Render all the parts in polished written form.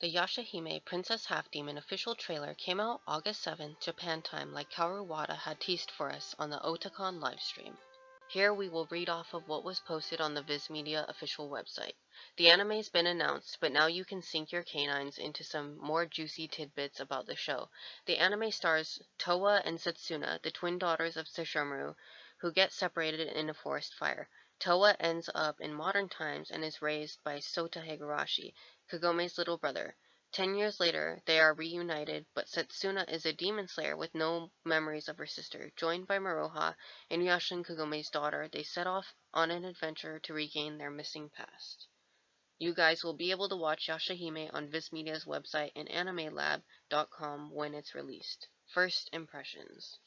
The Yashahime Princess Half-Demon official trailer came out August 7th Japan time like Kaoru Wada had teased for us on the Otakon livestream. Here we will read off of what was posted on the Viz Media official website. The anime's been announced, but now you can sink your canines into some more juicy tidbits about the show. The anime stars Towa and Setsuna, the twin daughters of Sesshomaru, who get separated in a forest fire. Towa ends up in modern times and is raised by Sota Higurashi, Kagome's little brother. 10 years later, they are reunited, but Setsuna is a demon slayer with no memories of her sister. Joined by Maroha, Inuyasha and Kagome's daughter, they set off on an adventure to regain their missing past. You guys will be able to watch Yashahime on Viz Media's website and animelab.com when it's released. First impressions.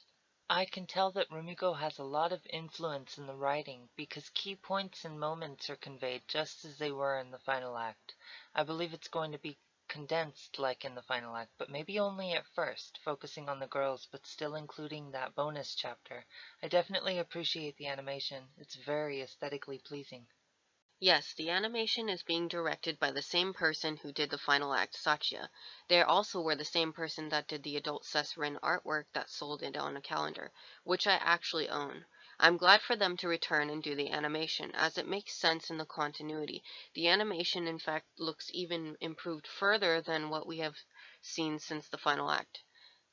I can tell that Rumiko has a lot of influence in the writing because key points and moments are conveyed just as they were in the final act. I believe it's going to be condensed like in the final act, but maybe only at first, focusing on the girls but still including that bonus chapter. I definitely appreciate the animation. It's very aesthetically pleasing. Yes, the animation is being directed by the same person who did the final act, Satya. They also were the same person that did the adult Sesrin artwork that sold it on a calendar, which I actually own. I'm glad for them to return and do the animation, as it makes sense in the continuity. The animation, in fact, looks even improved further than what we have seen since the final act.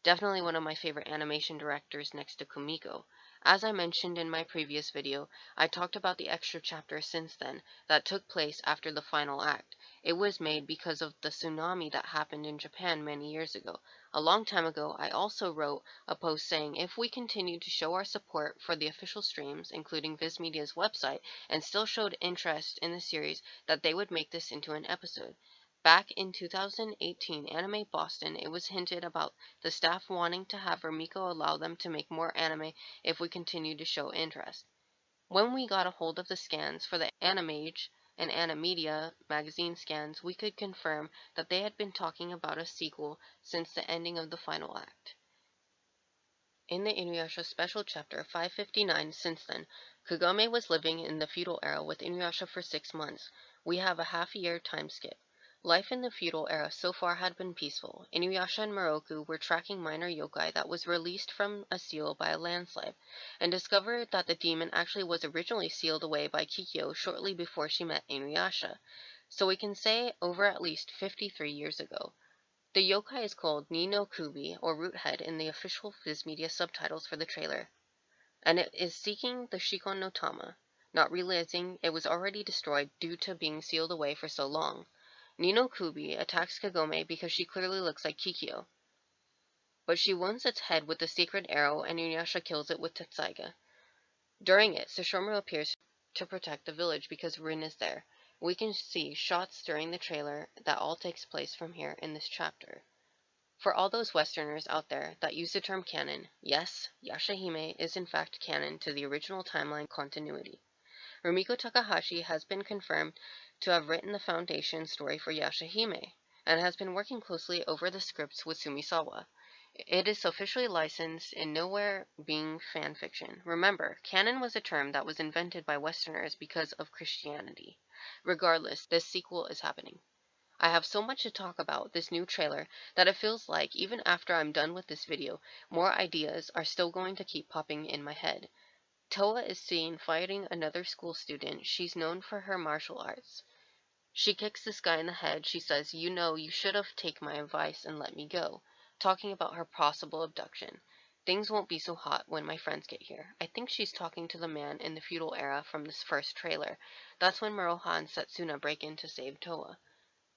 Definitely one of my favorite animation directors next to Kumiko. As I mentioned in my previous video, I talked about the extra chapter since then that took place after the final act. It was made because of the tsunami that happened in Japan many years ago. A long time ago, I also wrote a post saying if we continued to show our support for the official streams, including Viz Media's website, and still showed interest in the series, that they would make this into an episode. Back in 2018 Anime Boston, it was hinted about the staff wanting to have Rumiko allow them to make more anime if we continued to show interest. When we got a hold of the scans for the Animage and Animedia magazine scans, we could confirm that they had been talking about a sequel since the ending of the final act. In the Inuyasha special chapter 559 since then, Kagome was living in the feudal era with Inuyasha for 6 months. We have a half-year time skip. Life in the feudal era so far had been peaceful. Inuyasha and Moroku were tracking minor yokai that was released from a seal by a landslide, and discovered that the demon actually was originally sealed away by Kikyo shortly before she met Inuyasha. So we can say over at least 53 years ago. The yokai is called Ni no Kubi, or Roothead, in the official Viz Media subtitles for the trailer, and it is seeking the Shikon no Tama, not realizing it was already destroyed due to being sealed away for so long. Ni no Kubi attacks Kagome because she clearly looks like Kikyo, but she wounds its head with the sacred arrow and Inuyasha kills it with Tetsaiga. During it, Sesshomaru appears to protect the village because Rin is there. We can see shots during the trailer that all takes place from here in this chapter. For all those Westerners out there that use the term canon, yes, Yashahime is in fact canon to the original timeline continuity. Rumiko Takahashi has been confirmed to have written the foundation story for Yashahime, and has been working closely over the scripts with Sumisawa. It is officially licensed in nowhere being fan fiction. Remember, canon was a term that was invented by Westerners because of Christianity. Regardless, this sequel is happening. I have so much to talk about this new trailer that it feels like even after I'm done with this video, more ideas are still going to keep popping in my head. Toa is seen fighting another school student. She's known for her martial arts. She kicks this guy in the head. She says, "You know, you should have taken my advice and let me go," talking about her possible abduction. "Things won't be so hot when my friends get here." I think she's talking to the man in the feudal era from this first trailer. That's when Maroha and Setsuna break in to save Toa.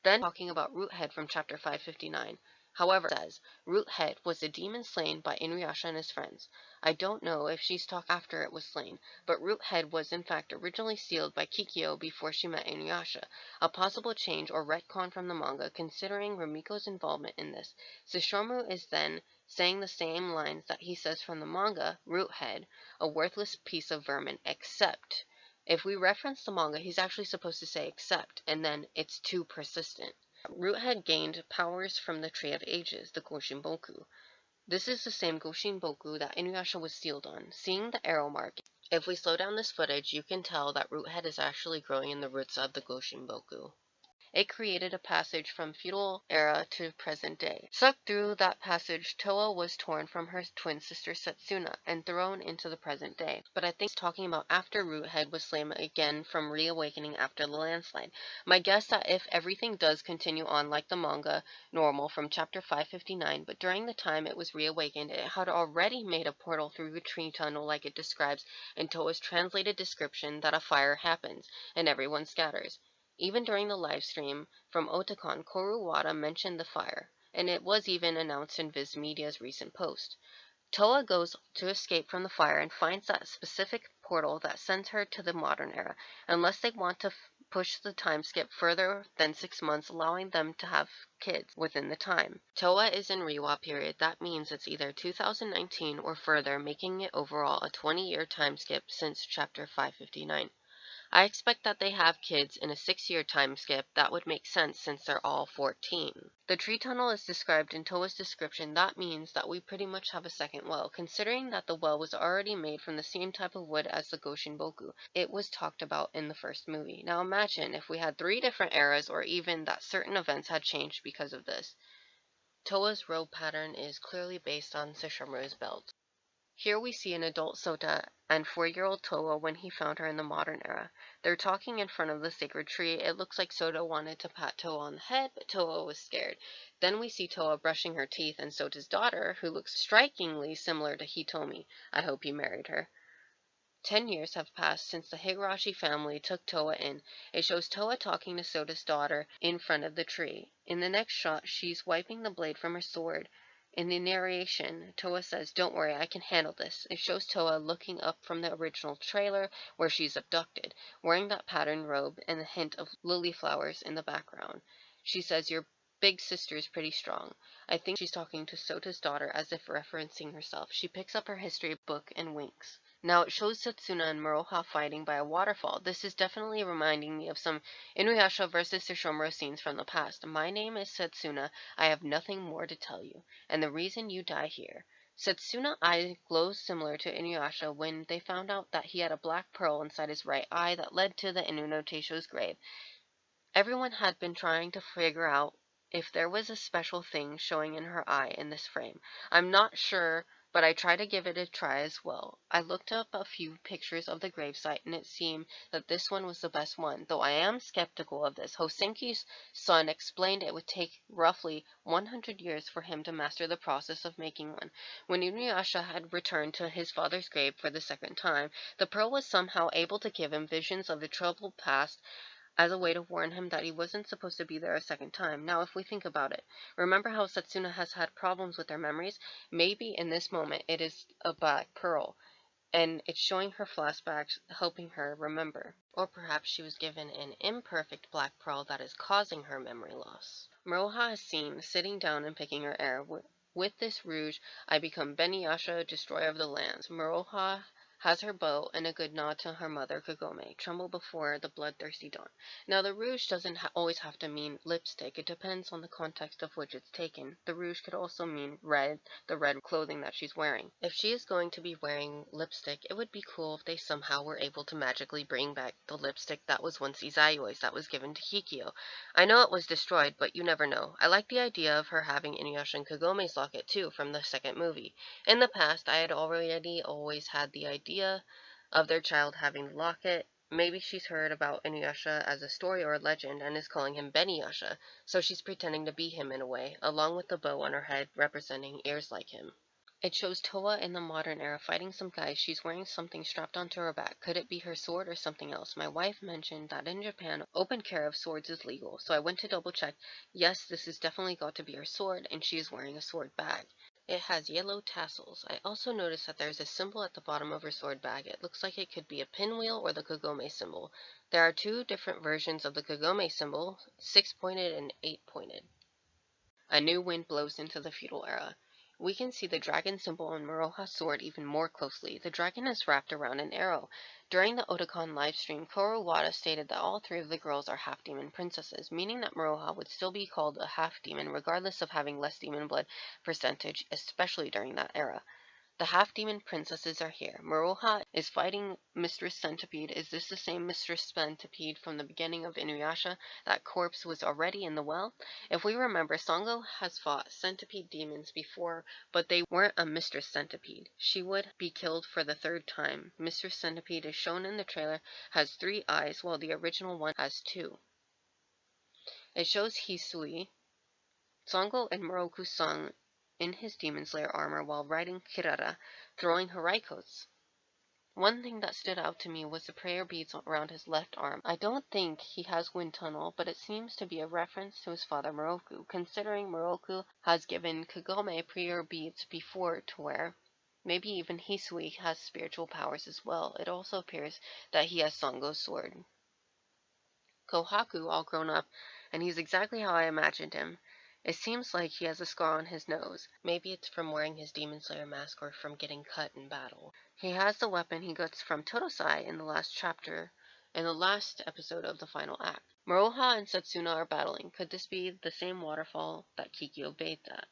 Then talking about Roothead from chapter 559. However, it says, Roothead was the demon slain by Inuyasha and his friends. I don't know if she's talking after it was slain, but Roothead was in fact originally sealed by Kikyo before she met Inuyasha. A possible change or retcon from the manga, considering Rumiko's involvement in this. Sesshomaru is then saying the same lines that he says from the manga, Roothead, a worthless piece of vermin, except if we reference the manga, he's actually supposed to say "except," and then it's too persistent. Roothead gained powers from the Tree of Ages, the Goshinboku. This is the same Goshinboku that Inuyasha was sealed on. Seeing the arrow mark, if we slow down this footage, you can tell that Roothead is actually growing in the roots of the Goshinboku. It created a passage from feudal era to present day. Stuck through that passage, Toa was torn from her twin sister Setsuna and thrown into the present day. But I think it's talking about after Roothead was slain again from reawakening after the landslide. My guess that if everything does continue on like the manga normal from chapter 559, but during the time it was reawakened, it had already made a portal through the tree tunnel like it describes in Toa's translated description that a fire happens and everyone scatters. Even during the live stream from Otakon, Koruwada mentioned the fire, and it was even announced in Viz Media's recent post. Toa goes to escape from the fire and finds that specific portal that sends her to the modern era, unless they want to push the time skip further than 6 months, allowing them to have kids within the time. Toa is in Reiwa period. That means it's either 2019 or further, making it overall a 20-year time skip since chapter 559. I expect that they have kids in a 6-year time skip. That would make sense since they're all 14. The tree tunnel is described in Toa's description. That means that we pretty much have a second well, considering that the well was already made from the same type of wood as the Goshinboku. It was talked about in the first movie. Now imagine if we had 3 different eras, or even that certain events had changed because of this. Toa's robe pattern is clearly based on Sesshomaru's belt. Here we see an adult Sota and 4-year-old Toa when he found her in the modern era. They're talking in front of the sacred tree. It looks like Sota wanted to pat Toa on the head, but Toa was scared. Then we see Toa brushing her teeth and Sota's daughter, who looks strikingly similar to Hitomi. I hope he married her. 10 years have passed since the Higurashi family took Toa in. It shows Toa talking to Sota's daughter in front of the tree. In the next shot, she's wiping the blade from her sword. In the narration, Toa says, "Don't worry, I can handle this." It shows Toa looking up from the original trailer where she's abducted, wearing that patterned robe and a hint of lily flowers in the background. She says, "Your big sister's pretty strong." I think she's talking to Sota's daughter as if referencing herself. She picks up her history book and winks. Now it shows Setsuna and Muroha fighting by a waterfall. This is definitely reminding me of some Inuyasha vs. Sesshomaru scenes from the past. "My name is Setsuna. I have nothing more to tell you, and the reason you die here." Setsuna eye glows similar to Inuyasha when they found out that he had a black pearl inside his right eye that led to the Inu no Teisho's grave. Everyone had been trying to figure out if there was a special thing showing in her eye in this frame. I'm not sure, but I tried to give it a try as well. I looked up a few pictures of the gravesite, and it seemed that this one was the best one, though I am skeptical of this. Hosenki's son explained it would take roughly 100 years for him to master the process of making one. When Inuyasha had returned to his father's grave for the second time, the pearl was somehow able to give him visions of the troubled past as a way to warn him that he wasn't supposed to be there a second time. Now, if we think about it, remember how Setsuna has had problems with her memories? Maybe in this moment it is a black pearl, and it's showing her flashbacks, helping her remember. Or perhaps she was given an imperfect black pearl that is causing her memory loss. Muroha is seen sitting down and picking her air. With this rouge, I become Beniyasha, destroyer of the lands. Muroha has her bow and a good nod to her mother, Kagome, tremble before the bloodthirsty dawn. Now, the rouge doesn't always have to mean lipstick. It depends on the context of which it's taken. The rouge could also mean red, the red clothing that she's wearing. If she is going to be wearing lipstick, it would be cool if they somehow were able to magically bring back the lipstick that was once Izayui's that was given to Hikyo. I know it was destroyed, but you never know. I like the idea of her having Inuyasha and Kagome's locket too from the second movie. In the past, I had already always had the idea of their child having the locket. Maybe she's heard about Inuyasha as a story or a legend and is calling him Beniyasha, so she's pretending to be him in a way, along with the bow on her head representing ears like him. It shows Toa in the modern era fighting some guys. She's wearing something strapped onto her back. Could it be her sword or something else? My wife mentioned that in Japan, open carry of swords is legal, so I went to double check. Yes, this has definitely got to be her sword, and she is wearing a sword bag. It has yellow tassels. I also noticed that there's a symbol at the bottom of her sword bag. It looks like it could be a pinwheel or the Kagome symbol. There are 2 different versions of the Kagome symbol, 6-pointed and 8-pointed. A new wind blows into the feudal era. We can see the dragon symbol on Muroha's sword even more closely. The dragon is wrapped around an arrow. During the Otakon livestream, Kurowawa stated that all 3 of the girls are half-demon princesses, meaning that Muroha would still be called a half-demon regardless of having less demon blood percentage, especially during that era. The half-demon princesses are here. Maruha is fighting Mistress Centipede. Is this the same Mistress Centipede from the beginning of Inuyasha? That corpse was already in the well? If we remember, Sango has fought centipede demons before, but they weren't a Mistress Centipede. She would be killed for the third time. Mistress Centipede, as shown in the trailer, has 3 eyes, while the original one has 2. It shows Hisui, Sango, and Moroku-san in his Demon Slayer armor while riding Kirara, throwing Haraikos. One thing that stood out to me was the prayer beads around his left arm. I don't think he has wind tunnel, but it seems to be a reference to his father Moroku, considering Moroku has given Kagome prayer beads before to wear. Maybe even Hisui has spiritual powers as well. It also appears that he has Sango's sword. Kohaku all grown up, and he's exactly how I imagined him. It seems like he has a scar on his nose. Maybe it's from wearing his Demon Slayer mask or from getting cut in battle. He has the weapon he gets from Totosai in the last chapter, in the last episode of the final act. Maruha and Setsuna are battling. Could this be the same waterfall that Kikyo bathed at?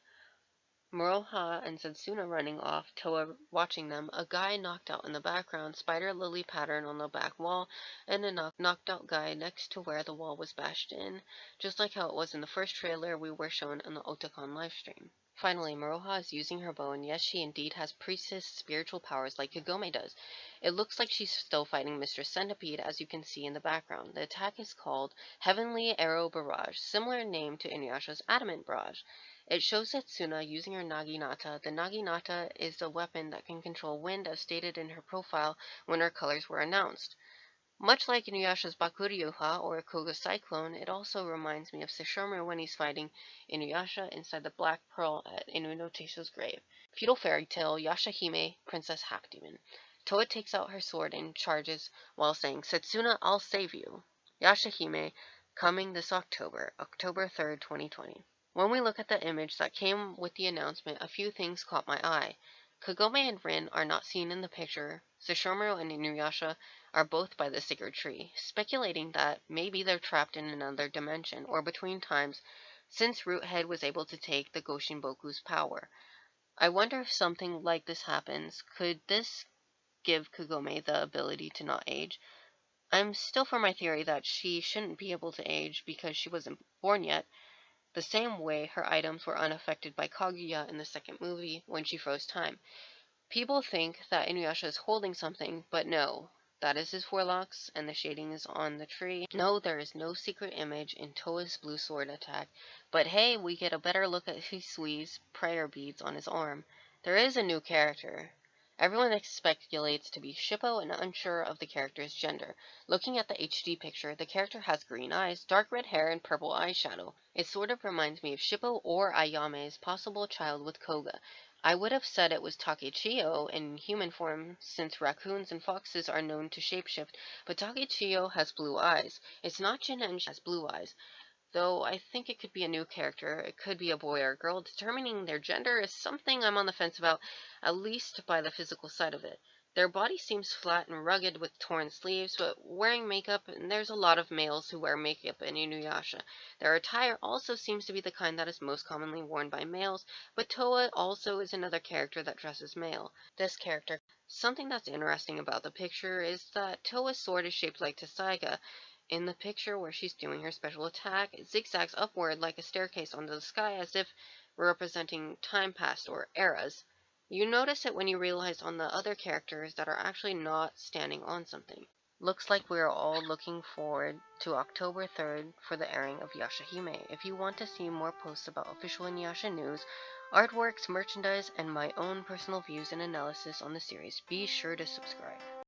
Maruha and Setsuna running off, Toa watching them, a guy knocked out in the background, spider lily pattern on the back wall, and a knocked out guy next to where the wall was bashed in, just like how it was in the first trailer we were shown on the Otakon livestream. Finally, Maruha is using her bow, and yes, she indeed has priestess spiritual powers like Kagome does. It looks like she's still fighting Mistress Centipede, as you can see in the background. The attack is called Heavenly Arrow Barrage, similar name to Inuyasha's Adamant Barrage. It shows Setsuna using her Naginata. The Naginata is a weapon that can control wind, as stated in her profile when her colors were announced. Much like Inuyasha's Bakuryuha or Koga Cyclone, it also reminds me of Sesshomaru when he's fighting Inuyasha inside the Black Pearl at Inuyasha's grave. Feudal Fairy Tale, Yashahime, Princess Half Demon. Toa takes out her sword and charges while saying, "Setsuna, I'll save you." Yashahime, coming this October, October 3rd, 2020. When we look at the image that came with the announcement, a few things caught my eye. Kagome and Rin are not seen in the picture. Sesshomaru and Inuyasha are both by the sacred tree, speculating that maybe they're trapped in another dimension or between times, since Roothead was able to take the Goshinboku's power. I wonder if something like this happens. Could this give Kagome the ability to not age? I'm still for my theory that she shouldn't be able to age because she wasn't born yet, the same way her items were unaffected by Kaguya in the second movie when she froze time. People think that Inuyasha is holding something, but no. That is his warlocks, and the shading is on the tree. No, there is no secret image in Toa's blue sword attack, but hey, we get a better look at Hisui's prayer beads on his arm. There is a new character. Everyone speculates to be Shippo and unsure of the character's gender. Looking at the HD picture, the character has green eyes, dark red hair, and purple eyeshadow. It sort of reminds me of Shippo or Ayame's possible child with Koga. I would have said it was Takechiyo in human form, since raccoons and foxes are known to shapeshift, but Takechiyo has blue eyes. It's not Jin and she has blue eyes, though I think it could be a new character. It could be a boy or a girl. Determining their gender is something I'm on the fence about, at least by the physical side of it. Their body seems flat and rugged with torn sleeves, but wearing makeup, and there's a lot of males who wear makeup in Inuyasha. Their attire also seems to be the kind that is most commonly worn by males, but Toa also is another character that dresses male. This character. Something that's interesting about the picture is that Toa's sword is shaped like Tessaiga. In the picture where she's doing her special attack, it zigzags upward like a staircase onto the sky, as if representing time past or eras. You notice it when you realize on the other characters that are actually not standing on something. Looks like we're all looking forward to October 3rd for the airing of Yashahime. If you want to see more posts about official Inuyasha news, artworks, merchandise, and my own personal views and analysis on the series, be sure to subscribe.